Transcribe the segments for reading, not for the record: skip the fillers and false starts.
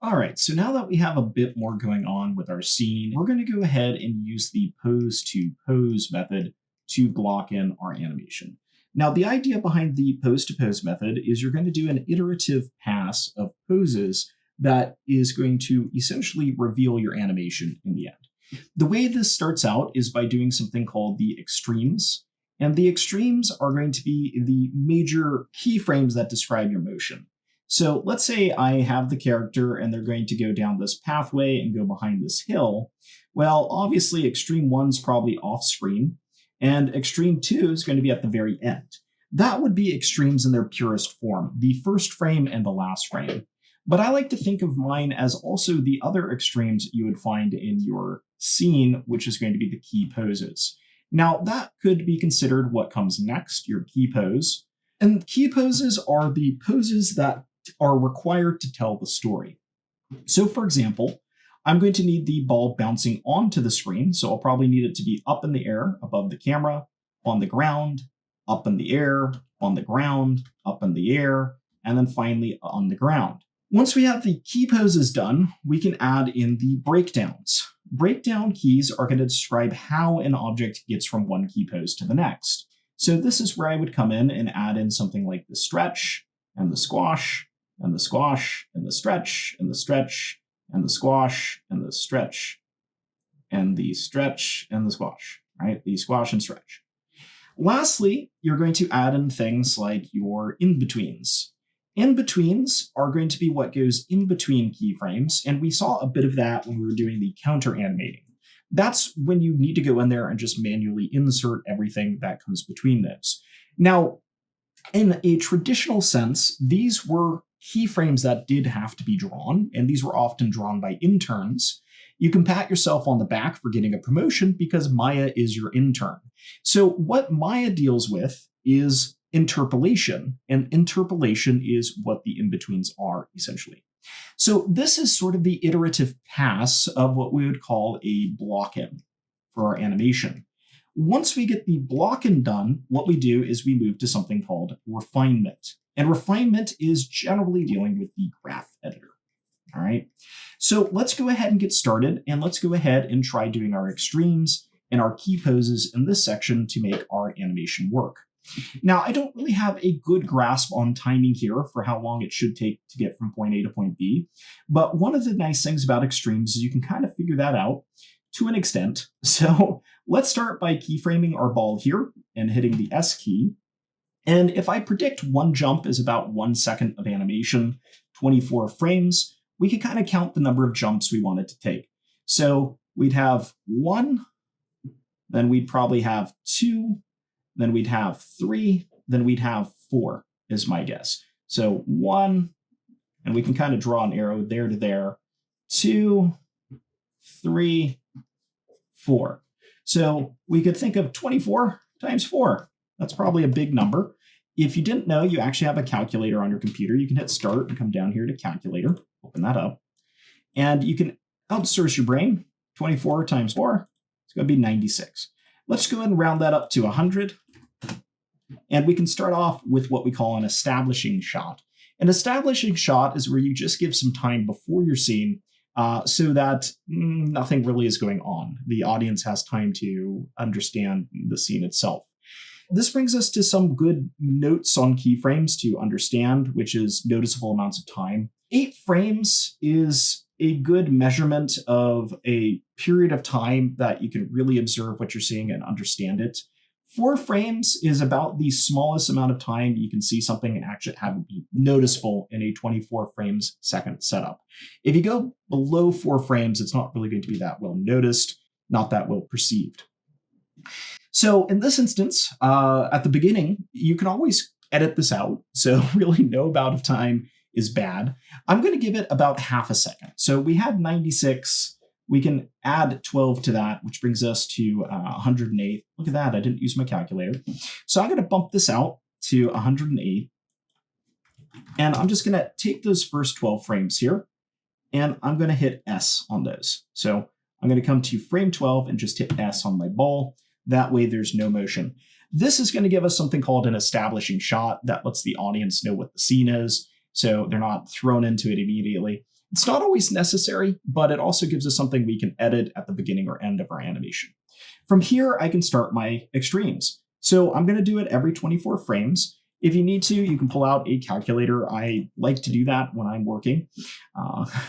All right, so now that we have a bit more going on with our scene, we're going to go ahead and use the pose to pose method to block in our animation. Now, the idea behind the pose to pose method is you're going to do an iterative pass of poses that is going to essentially reveal your animation in the end. The way this starts out is by doing something called the extremes. And the extremes are going to be the major keyframes that describe your motion. So let's say I have the character and they're going to go down this pathway and go behind this hill. Well, obviously extreme 1's probably off screen and extreme 2 is going to be at the very end. That would be extremes in their purest form, the first frame and the last frame. But I like to think of mine as also the other extremes you would find in your scene, which is going to be the key poses. Now, that could be considered what comes next, your key pose. And key poses are the poses that are required to tell the story. So, for example, I'm going to need the ball bouncing onto the screen, so I'll probably need it to be up in the air above the camera, on the ground, up in the air, on the ground, up in the air, and then finally on the ground. Once we have the key poses done, we can add in the breakdowns. Breakdown keys are going to describe how an object gets from one key pose to the next. So this is where I would come in and add in something like the stretch, and the squash, and the squash, and the stretch, and the stretch, and the squash, and the stretch, and the stretch, and the squash, right? The squash and stretch. Lastly, you're going to add in things like your in-betweens. In-betweens are going to be what goes in between keyframes, and we saw a bit of that when we were doing the counter animating. That's when you need to go in there and just manually insert everything that comes between those. Now, in a traditional sense, these were keyframes that did have to be drawn, and these were often drawn by interns. You can pat yourself on the back for getting a promotion because Maya is your intern. So what Maya deals with is interpolation, and interpolation is what the in-betweens are, essentially. So this is sort of the iterative pass of what we would call a block-in for our animation. Once we get the block-in done, what we do is we move to something called refinement. And refinement is generally dealing with the graph editor. All right, so let's go ahead and get started, and let's go ahead and try doing our extremes and our key poses in this section to make our animation work. Now, I don't really have a good grasp on timing here for how long it should take to get from point A to point B, but one of the nice things about extremes is you can kind of figure that out to an extent. So let's start by keyframing our ball here and hitting the S key. And if I predict one jump is about 1 second of animation, 24 frames, we could kind of count the number of jumps we want it to take. So we'd have 1, then we'd probably have 2, then we'd have 3, then we'd have 4 is my guess. So 1, and we can kind of draw an arrow there to there, 2, 3, 4. So we could think of 24 times 4. That's probably a big number. If you didn't know, you actually have a calculator on your computer. You can hit start and come down here to calculator, open that up, and you can outsource your brain. 24 times 4, it's going to be 96. Let's go ahead and round that up to 100. And we can start off with what we call an establishing shot. An establishing shot is where you just give some time before your scene so that nothing really is going on. The audience has time to understand the scene itself. This brings us to some good notes on keyframes to understand, which is noticeable amounts of time. 8 frames is a good measurement of a period of time that you can really observe what you're seeing and understand it. 4 frames is about the smallest amount of time you can see something and actually have it be noticeable in a 24 frames second setup. If you go below 4 frames, it's not really going to be that well noticed, not that well perceived. So in this instance, at the beginning, you can always edit this out. So really no amount of time is bad. I'm going to give it about half a second. So we had 96. We can add 12 to that, which brings us to 108. Look at that. I didn't use my calculator. So I'm going to bump this out to 108. And I'm just going to take those first 12 frames here, and I'm going to hit S on those. So I'm going to come to frame 12 and just hit S on my ball. That way there's no motion. This is going to give us something called an establishing shot that lets the audience know what the scene is, so they're not thrown into it immediately. It's not always necessary, but it also gives us something we can edit at the beginning or end of our animation. From here, I can start my extremes. So I'm going to do it every 24 frames. If you need to, you can pull out a calculator. I like to do that when I'm working.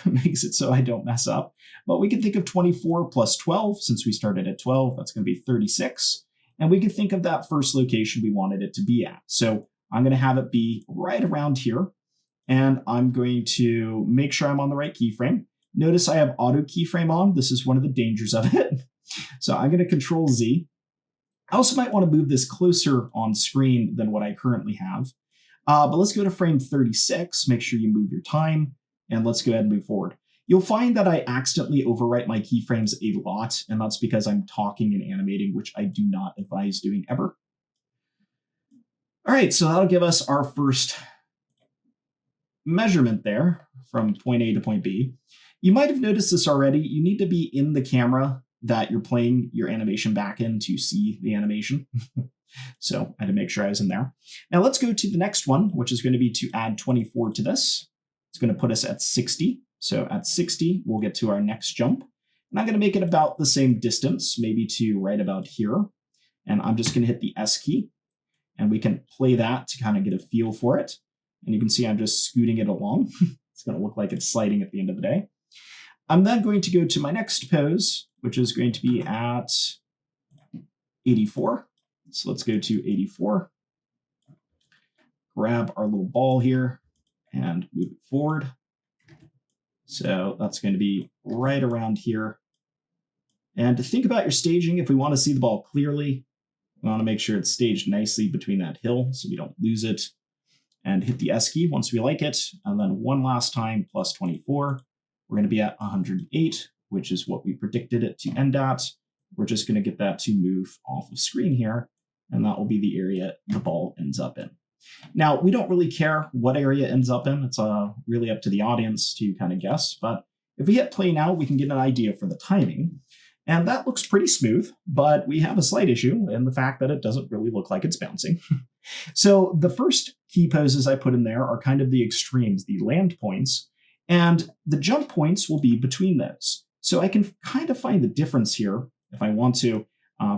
Makes it so I don't mess up. But we can think of 24 plus 12. Since we started at 12, that's going to be 36. And we can think of that first location we wanted it to be at. So I'm going to have it be right around here. And I'm going to make sure I'm on the right keyframe. Notice I have auto keyframe on. This is one of the dangers of it. So I'm going to Control Z. I also might want to move this closer on screen than what I currently have. But let's go to frame 36. Make sure you move your time. And let's go ahead and move forward. You'll find that I accidentally overwrite my keyframes a lot. And that's because I'm talking and animating, which I do not advise doing ever. All right, so that'll give us our first measurement there from point A to point B. You might have noticed this already. You need to be in the camera that you're playing your animation back in to see the animation. So I had to make sure I was in there. Now let's go to the next one, which is going to be to add 24 to this. It's going to put us at 60. So at 60, we'll get to our next jump. And I'm going to make it about the same distance, maybe to right about here. And I'm just going to hit the S key. And we can play that to kind of get a feel for it. And you can see I'm just scooting it along. It's going to look like it's sliding at the end of the day. I'm then going to go to my next pose, which is going to be at 84. So let's go to 84. Grab our little ball here and move it forward. So that's going to be right around here. And to think about your staging, if we want to see the ball clearly, we want to make sure it's staged nicely between that hill so we don't lose it. And hit the S key once we like it. And then one last time, plus 24. We're going to be at 108, which is what we predicted it to end at. We're just going to get that to move off of screen here. And that will be the area the ball ends up in. Now, we don't really care what area it ends up in. It's really up to the audience to kind of guess. But if we hit play now, we can get an idea for the timing. And that looks pretty smooth, but we have a slight issue in the fact that it doesn't really look like it's bouncing. So the first key poses I put in there are kind of the extremes, the land points, and the jump points will be between those. So I can kind of find the difference here if I want to.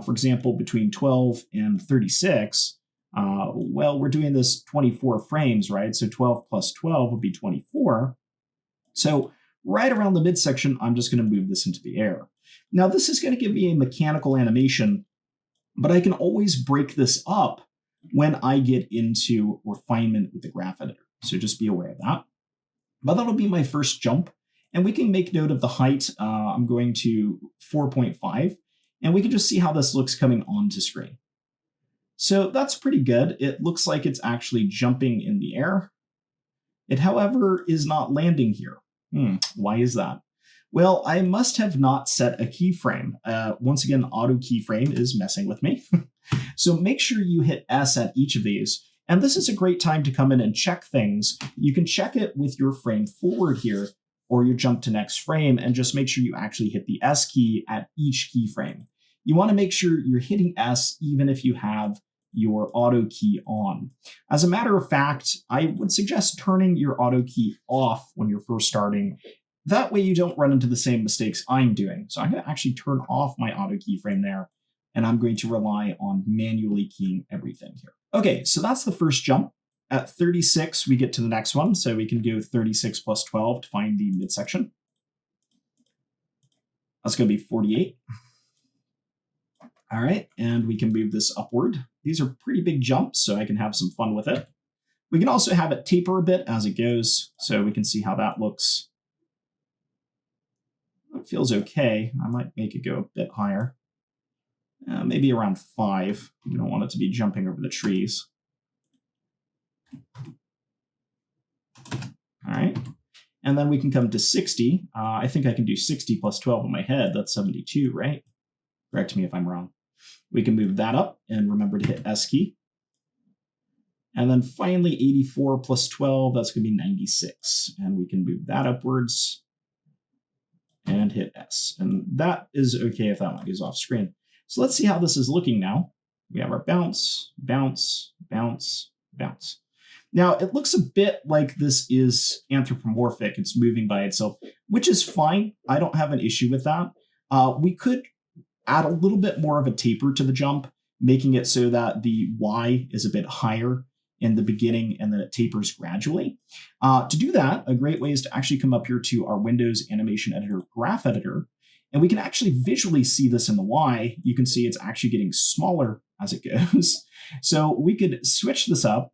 For example, between 12 and 36, well, we're doing this 24 frames, right? So 12 plus 12 would be 24. So right around the midsection, I'm just going to move this into the air. Now, this is going to give me a mechanical animation, but I can always break this up when I get into refinement with the graph editor. So just be aware of that. But that'll be my first jump. And we can make note of the height. I'm going to 4.5. And we can just see how this looks coming onto screen. So that's pretty good. It looks like it's actually jumping in the air. It, however, is not landing here. Why is that? Well, I must have not set a keyframe. Once again, auto keyframe is messing with me. So make sure you hit S at each of these. And this is a great time to come in and check things. You can check it with your frame forward here, or your jump to next frame, and just make sure you actually hit the S key at each keyframe. You want to make sure you're hitting S even if you have your auto key on. As a matter of fact, I would suggest turning your auto key off when you're first starting. That way you don't run into the same mistakes I'm doing. So I'm going to actually turn off my auto keyframe there, and I'm going to rely on manually keying everything here. Okay, so that's the first jump. At 36, we get to the next one. So we can go 36 plus 12 to find the midsection. That's going to be 48. All right, and we can move this upward. These are pretty big jumps, so I can have some fun with it. We can also have it taper a bit as it goes, so we can see how that looks. It feels okay. I might make it go a bit higher. Maybe around 5. We don't want it to be jumping over the trees. All right, and then we can come to 60. I think I can do 60 plus 12 in my head. That's 72, right? Correct me if I'm wrong. We can move that up, and remember to hit S key. And then finally, 84 plus 12, that's going to be 96. And we can move that upwards and hit S. And that is okay if that one goes off screen. So let's see how this is looking now. We have our bounce, bounce, bounce, bounce. Now, it looks a bit like this is anthropomorphic. It's moving by itself, which is fine. I don't have an issue with that. We could add a little bit more of a taper to the jump, making it so that the Y is a bit higher in the beginning and then it tapers gradually. To do that, a great way is to actually come up here to our Windows Animation Editor Graph Editor, and we can actually visually see this in the Y. You can see it's actually getting smaller as it goes. So we could switch this up.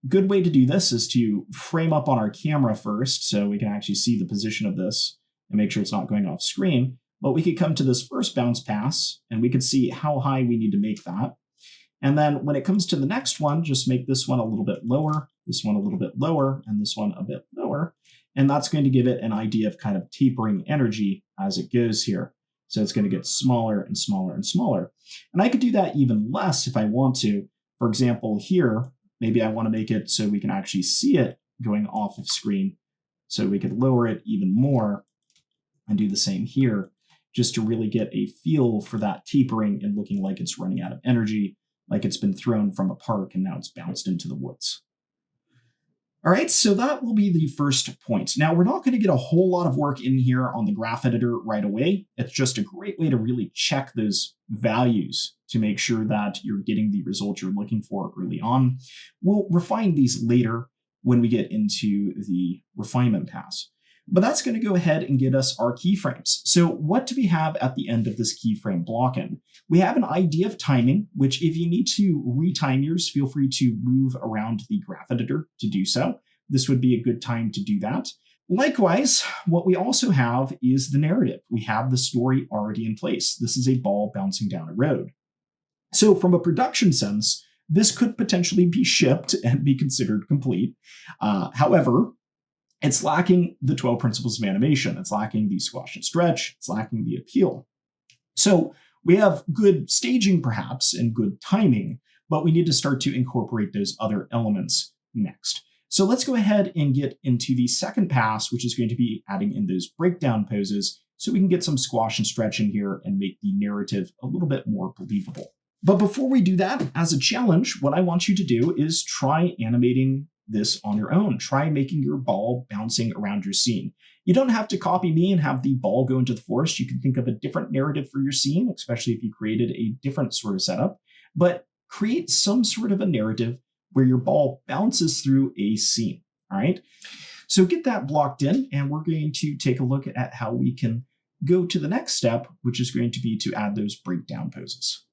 Good way to do this is to frame up on our camera first so we can actually see the position of this and make sure it's not going off screen. But we could come to this first bounce pass and we could see how high we need to make that. And then when it comes to the next one, just make this one a little bit lower, this one a little bit lower, and this one a bit lower. And that's going to give it an idea of kind of tapering energy as it goes here. So it's going to get smaller and smaller and smaller. And I could do that even less if I want to. For example, here, maybe I want to make it so we can actually see it going off of screen. So we could lower it even more and do the same here, just to really get a feel for that tapering and looking like it's running out of energy, like it's been thrown from a park and now it's bounced into the woods. All right, so that will be the first point. Now, we're not going to get a whole lot of work in here on the graph editor right away. It's just a great way to really check those values to make sure that you're getting the result you're looking for early on. We'll refine these later when we get into the refinement pass. But that's going to go ahead and get us our keyframes. So what do we have at the end of this keyframe block-in? We have an idea of timing, which if you need to retime yours, feel free to move around the graph editor to do so. This would be a good time to do that. Likewise, what we also have is the narrative. We have the story already in place. This is a ball bouncing down a road. So from a production sense, this could potentially be shipped and be considered complete. However, it's lacking the 12 principles of animation. It's lacking the squash and stretch. It's lacking the appeal. So we have good staging, perhaps, and good timing, but we need to start to incorporate those other elements next. So let's go ahead and get into the second pass, which is going to be adding in those breakdown poses so we can get some squash and stretch in here and make the narrative a little bit more believable. But before we do that, as a challenge, what I want you to do is try animating this on your own. Try making your ball bouncing around your scene. You don't have to copy me and have the ball go into the forest. You can think of a different narrative for your scene, especially if you created a different sort of setup, but create some sort of a narrative where your ball bounces through a scene, all right? So get that blocked in, and we're going to take a look at how we can go to the next step, which is going to be to add those breakdown poses.